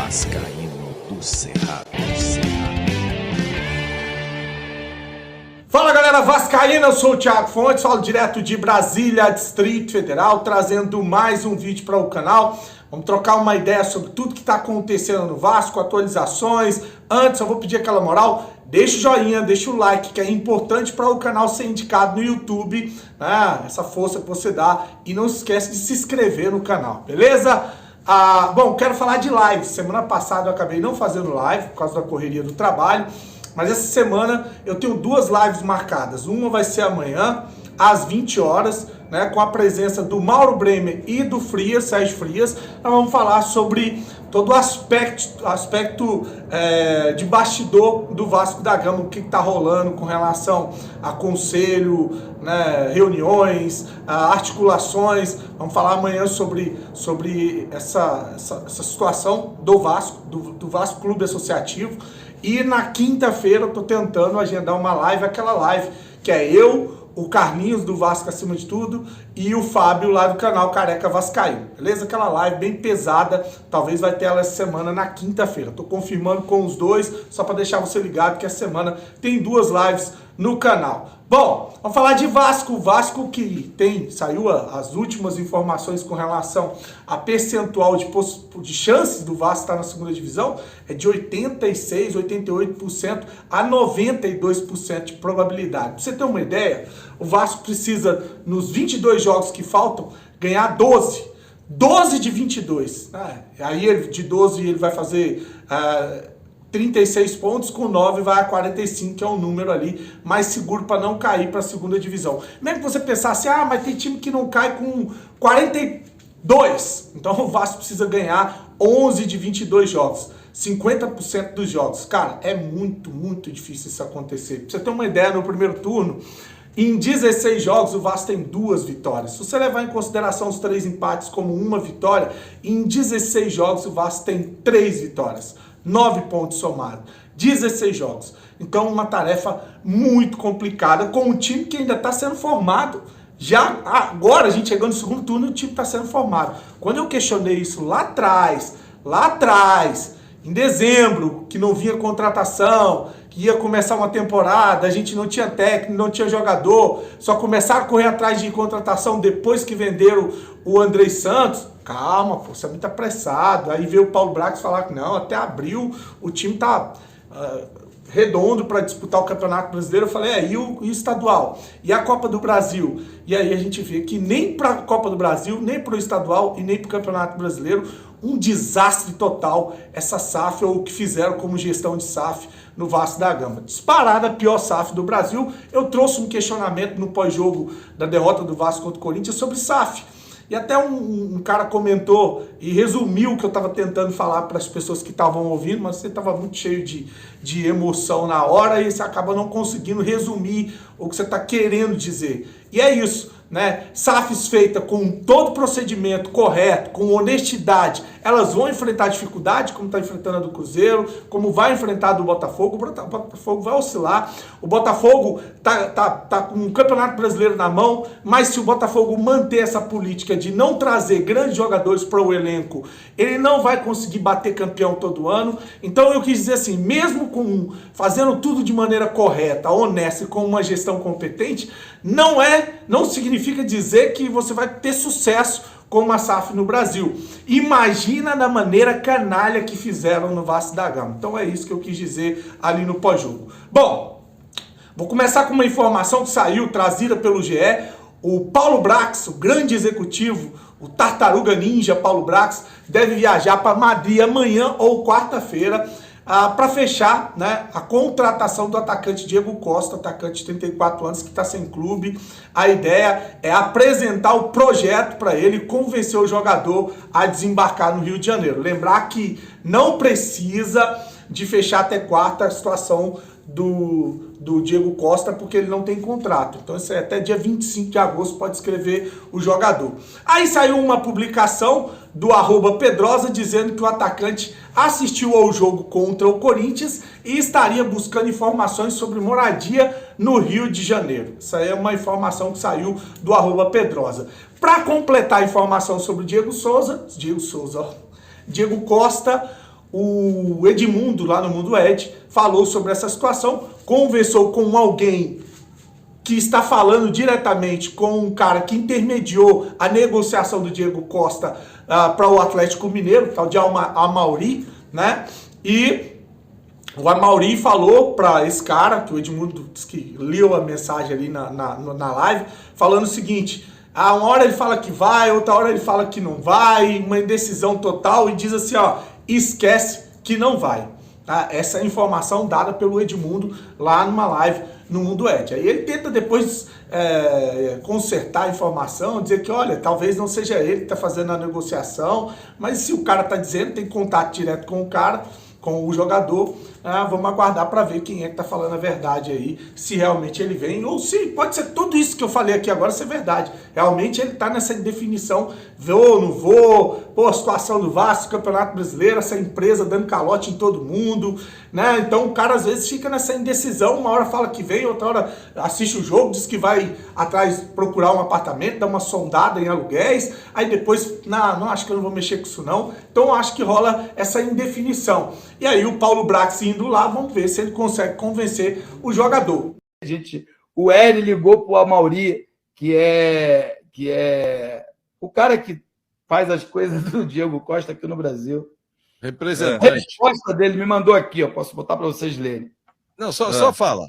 Vascaíno do Cerrado. Fala galera vascaína, eu sou o Thiago Fontes, falo direto de Brasília, Distrito Federal, trazendo mais um vídeo para o canal. Vamos trocar uma ideia sobre tudo que está acontecendo no Vasco, atualizações. Antes eu vou pedir aquela moral, deixa o joinha, deixa o like, que é importante para o canal ser indicado no YouTube, né? Essa força que você dá, e não se esquece de se inscrever no canal, beleza? Bom, quero falar de live. Semana passada eu acabei não fazendo live por causa da correria do trabalho, mas essa semana eu tenho duas lives marcadas. Uma vai ser amanhã, às 20 horas, né, com a presença do Mauro Bremer e do Frias, Sérgio Frias. Nós vamos falar sobre todo o aspecto de bastidor do Vasco da Gama, o que está rolando com relação a conselho, né, reuniões, articulações. Vamos falar amanhã sobre essa situação do Vasco, do Vasco Clube Associativo. E na quinta-feira eu estou tentando agendar uma live, aquela live que é eu, o Carlinhos do Vasco Acima de Tudo e o Fábio lá do canal Careca Vascaíno, beleza? Aquela live bem pesada, talvez vai ter ela essa semana na quinta-feira. Tô confirmando com os dois, só para deixar você ligado que essa semana tem duas lives no canal. Bom, vamos falar de Vasco. O Vasco que saiu as últimas informações com relação a percentual de chances do Vasco estar na segunda divisão, é de 86%, 88% a 92% de probabilidade. Pra você ter uma ideia, o Vasco precisa, nos 22 jogos que faltam, ganhar 12 de 22. Aí de 12 ele vai fazer 36 pontos, com 9 vai a 45, que é um número ali mais seguro para não cair para a segunda divisão. Mesmo que você pensasse, mas tem time que não cai com 42. Então o Vasco precisa ganhar 11 de 22 jogos. 50% dos jogos. Cara, é muito, muito difícil isso acontecer. Pra você ter uma ideia, no primeiro turno, em 16 jogos, o Vasco tem 2 vitórias. Se você levar em consideração os 3 empates como uma vitória, em 16 jogos o Vasco tem 3 vitórias. 9 pontos somados. 16 jogos. Então, uma tarefa muito complicada com um time que ainda está sendo formado. Já agora, a gente chegando no segundo turno, o time está sendo formado. Quando eu questionei isso lá atrás, em dezembro, que não vinha contratação, que ia começar uma temporada, a gente não tinha técnico, não tinha jogador, só começaram a correr atrás de contratação depois que venderam o Andrei Santos. Calma, pô, você é muito apressado. Aí veio o Paulo Brax falar que não, até abril o time tá redondo para disputar o Campeonato Brasileiro. Eu falei, e o estadual? E a Copa do Brasil? E aí a gente vê que nem para a Copa do Brasil, nem para o estadual e nem para o Campeonato Brasileiro, um desastre total essa SAF, ou o que fizeram como gestão de SAF no Vasco da Gama. Disparada a pior SAF do Brasil. Eu trouxe um questionamento no pós-jogo da derrota do Vasco contra o Corinthians sobre SAF. E até um cara comentou e resumiu o que eu estava tentando falar para as pessoas que estavam ouvindo, mas você estava muito cheio de emoção na hora e você acaba não conseguindo resumir o que você está querendo dizer. E é isso, né? SAFs feitas com todo o procedimento correto, com honestidade, elas vão enfrentar dificuldade, como está enfrentando a do Cruzeiro, como vai enfrentar a do Botafogo. O Botafogo vai oscilar. O Botafogo tá com o Campeonato Brasileiro na mão, mas se o Botafogo manter essa política de não trazer grandes jogadores para o elenco, ele não vai conseguir bater campeão todo ano. Então eu quis dizer assim, mesmo fazendo tudo de maneira correta, honesta e com uma gestão competente, não significa dizer que você vai ter sucesso com uma SAF no Brasil. Imagina da maneira canalha que fizeram no Vasco da Gama. Então é isso que eu quis dizer ali no pós-jogo. Bom, vou começar com uma informação que saiu, trazida pelo GE. O Paulo Brax, o grande executivo, o Tartaruga Ninja Paulo Brax, deve viajar para Madrid amanhã ou quarta-feira, para fechar, né, a contratação do atacante Diego Costa, atacante de 34 anos que está sem clube. A ideia é apresentar o projeto para ele, convencer o jogador a desembarcar no Rio de Janeiro. Lembrar que não precisa de fechar até quarta a situação do Diego Costa, porque ele não tem contrato. Então isso é até dia 25 de agosto, pode escrever o jogador. Aí saiu uma publicação do @Pedrosa dizendo que o atacante assistiu ao jogo contra o Corinthians e estaria buscando informações sobre moradia no Rio de Janeiro. Isso aí é uma informação que saiu do @Pedrosa. Para completar a informação sobre o Diego Costa, o Edmundo, lá no Mundo Ed, falou sobre essa situação, conversou com alguém que está falando diretamente com um cara que intermediou a negociação do Diego Costa para o Atlético Mineiro, tal de Amauri, né? E o Amauri falou para esse cara, que o Edmundo disse que leu a mensagem ali na live, falando o seguinte: uma hora ele fala que vai, outra hora ele fala que não vai, uma indecisão total, e diz assim, ó, esquece que não vai. Tá? Essa é a informação dada pelo Edmundo lá numa live no Mundo Ed. Aí ele tenta depois consertar a informação, dizer que, olha, talvez não seja ele que está fazendo a negociação, mas se o cara está dizendo, tem contato direto com o cara, com o jogador, vamos aguardar para ver quem é que está falando a verdade aí, se realmente ele vem, ou se pode ser tudo isso que eu falei aqui agora ser verdade. Realmente ele está nessa indefinição, vou, não vou, pô, a situação do Vasco, Campeonato Brasileiro, essa empresa dando calote em todo mundo, né? Então o cara às vezes fica nessa indecisão, uma hora fala que vem, outra hora assiste o jogo, diz que vai atrás procurar um apartamento, dar uma sondada em aluguéis, aí depois, não, acho que eu não vou mexer com isso não. Então eu acho que rola essa indefinição. E aí o Paulo Brax indo lá, vamos ver se ele consegue convencer o jogador. O Hélio ligou pro Amauri, que é o cara que faz as coisas do Diego Costa aqui no Brasil. Representante. A resposta dele me mandou aqui, ó, posso botar para vocês lerem. Não, só fala.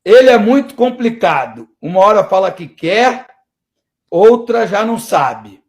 Ele é muito complicado. Uma hora fala que quer, outra já não sabe.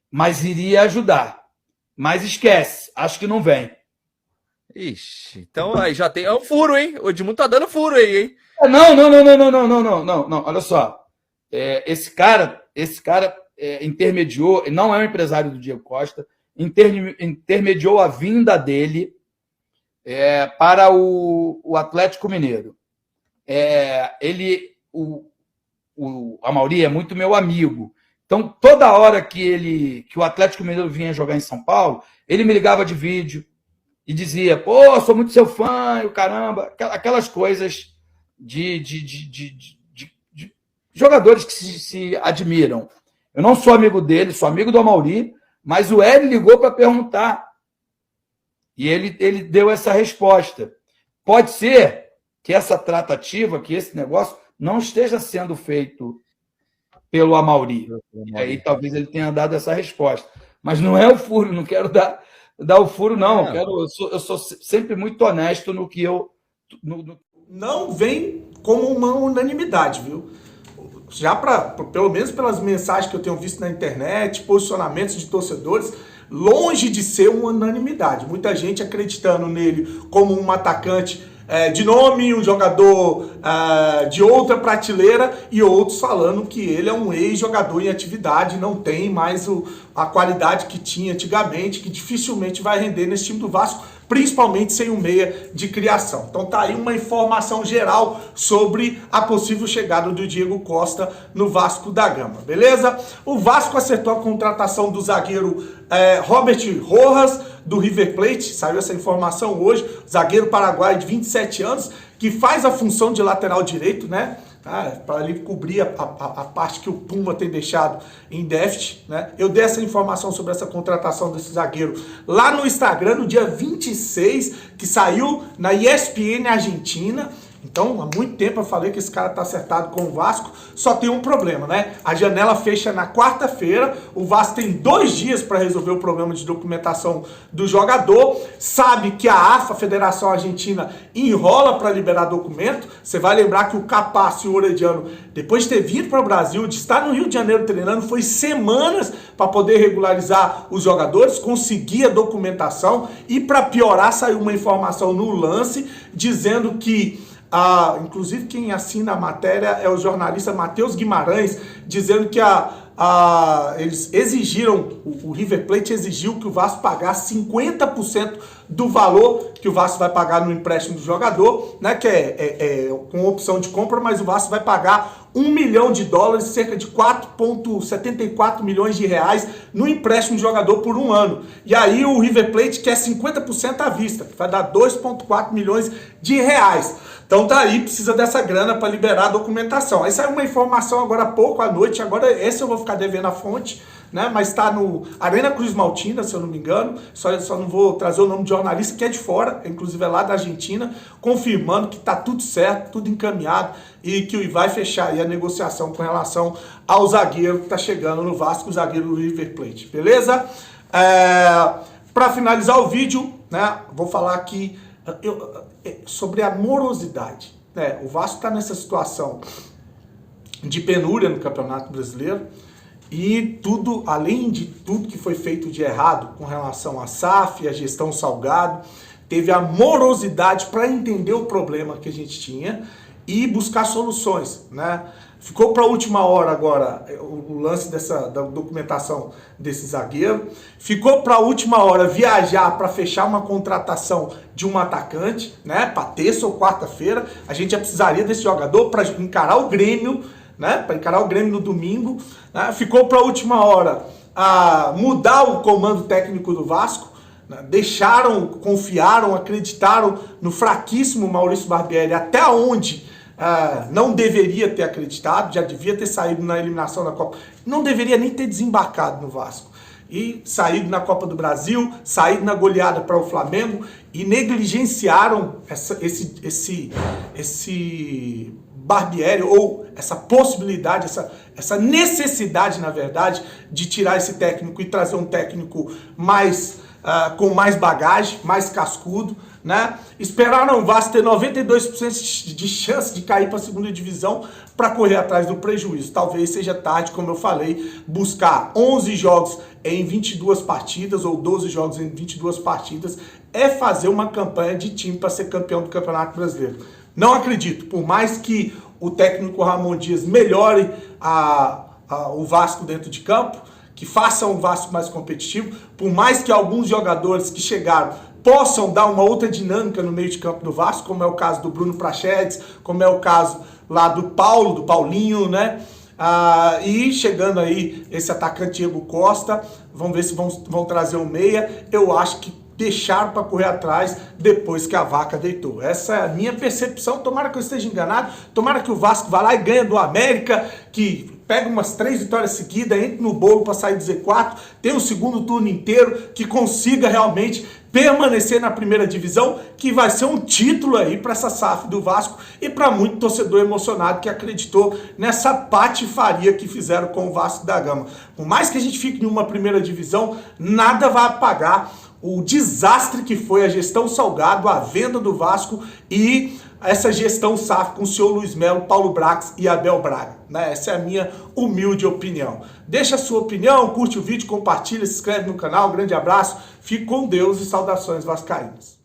Mas iria ajudar. Mas esquece, acho que não vem. Ixi, então aí já tem. É um furo, hein? O Edmundo tá dando furo aí, hein? Não. Olha só. Esse cara intermediou, não é um empresário do Diego Costa, intermediou a vinda dele para o Atlético Mineiro. O Amauri é muito meu amigo. Então, toda hora que o Atlético Mineiro vinha jogar em São Paulo, ele me ligava de vídeo e dizia, pô, sou muito seu fã, e o caramba, aquelas coisas de jogadores que se admiram. Eu não sou amigo dele, sou amigo do Amauri, mas o Hélio ligou para perguntar. E ele deu essa resposta. Pode ser que essa tratativa, que esse negócio, não esteja sendo feito pelo Amauri. E aí talvez ele tenha dado essa resposta. Mas não é o furo, não quero dar o furo, não. Eu sou sempre muito honesto no que eu... Não vem como uma unanimidade, viu? Já pelo menos pelas mensagens que eu tenho visto na internet, posicionamentos de torcedores, longe de ser uma unanimidade. Muita gente acreditando nele como um atacante de nome, um jogador de outra prateleira, e outros falando que ele é um ex-jogador em atividade, não tem mais a qualidade que tinha antigamente, que dificilmente vai render nesse time do Vasco, principalmente sem um meia de criação. Então tá aí uma informação geral sobre a possível chegada do Diego Costa no Vasco da Gama, beleza? O Vasco acertou a contratação do zagueiro Robert Rojas, do River Plate, saiu essa informação hoje, zagueiro paraguaio de 27 anos, que faz a função de lateral direito, né? Para ali cobrir a parte que o Puma tem deixado em déficit, né? Eu dei essa informação sobre essa contratação desse zagueiro lá no Instagram, no dia 26, que saiu na ESPN Argentina. Então, há muito tempo eu falei que esse cara tá acertado com o Vasco, só tem um problema, né? A janela fecha na quarta-feira, o Vasco tem 2 dias para resolver o problema de documentação do jogador, sabe que a AFA, a Federação Argentina, enrola para liberar documento. Você vai lembrar que o Capaz e o Orediano, depois de ter vindo para o Brasil, de estar no Rio de Janeiro treinando, foi semanas para poder regularizar os jogadores, conseguir a documentação, e para piorar, saiu uma informação no Lance, dizendo que inclusive quem assina a matéria é o jornalista Matheus Guimarães, dizendo que eles exigiram, o River Plate exigiu que o Vasco pagasse 50% do valor que o Vasco vai pagar no empréstimo do jogador, né, que é com opção de compra, mas o Vasco vai pagar $1 milhão, cerca de 4,74 milhões de reais no empréstimo de jogador por 1 ano. E aí o River Plate quer 50% à vista, que vai dar 2,4 milhões de reais. Então tá aí, precisa dessa grana para liberar a documentação. Aí saiu uma informação agora há pouco, à noite, agora esse eu vou ficar devendo a fonte, né? Mas está no Arena Cruz Maltina, se eu não me engano. Só não vou trazer o nome de jornalista que é de fora, inclusive é lá da Argentina, confirmando que está tudo certo, tudo encaminhado e que vai fechar aí a negociação com relação ao zagueiro que está chegando no Vasco, o zagueiro do River Plate, beleza? Para finalizar o vídeo, né? Vou falar aqui sobre a morosidade. O Vasco está nessa situação de penúria no Campeonato Brasileiro e tudo, além de tudo que foi feito de errado com relação à SAF e à gestão Salgado, teve a morosidade para entender o problema que a gente tinha e buscar soluções, né? Ficou para a última hora agora o lance da documentação desse zagueiro. Ficou para a última hora viajar para fechar uma contratação de um atacante, né? Para terça ou quarta-feira. A gente já precisaria desse jogador para encarar o Grêmio, né? Para encarar o Grêmio no domingo. Né? Ficou para a última hora mudar o comando técnico do Vasco. Né? Confiaram, acreditaram no fraquíssimo Maurício Barbieri, até onde não deveria ter acreditado, já devia ter saído na eliminação da Copa, não deveria nem ter desembarcado no Vasco, e saído na Copa do Brasil, saído na goleada para o Flamengo, e negligenciaram esse Barbieri, ou essa possibilidade, essa necessidade, na verdade, de tirar esse técnico e trazer um técnico com mais bagagem, mais cascudo, né? Esperaram o Vasco ter 92% de chance de cair para a segunda divisão para correr atrás do prejuízo. Talvez seja tarde, como eu falei, buscar 11 jogos em 22 partidas ou 12 jogos em 22 partidas é fazer uma campanha de time para ser campeão do Campeonato Brasileiro. Não acredito, por mais que o técnico Ramon Dias melhore o Vasco dentro de campo, que faça um Vasco mais competitivo, por mais que alguns jogadores que chegaram possam dar uma outra dinâmica no meio de campo do Vasco, como é o caso do Bruno Prachedes, como é o caso lá do Paulinho, né? E chegando aí esse atacante Diego Costa, vamos ver se vão trazer um meia. Eu acho que deixaram para correr atrás depois que a vaca deitou. Essa é a minha percepção. Tomara que eu esteja enganado, tomara que o Vasco vá lá e ganhe do América, que pega umas 3 vitórias seguidas, entre no bolo para sair do Z4, tem o segundo turno inteiro, que consiga realmente permanecer na primeira divisão, que vai ser um título aí para essa SAF do Vasco e para muito torcedor emocionado que acreditou nessa patifaria que fizeram com o Vasco da Gama. Por mais que a gente fique em uma primeira divisão, nada vai apagar o desastre que foi a gestão Salgado, a venda do Vasco e essa gestão SAF com o senhor Luiz Melo, Paulo Brax e Abel Braga. Né? Essa é a minha humilde opinião. Deixa a sua opinião, curte o vídeo, compartilha, se inscreve no canal. Grande abraço, fique com Deus e saudações vascaínas.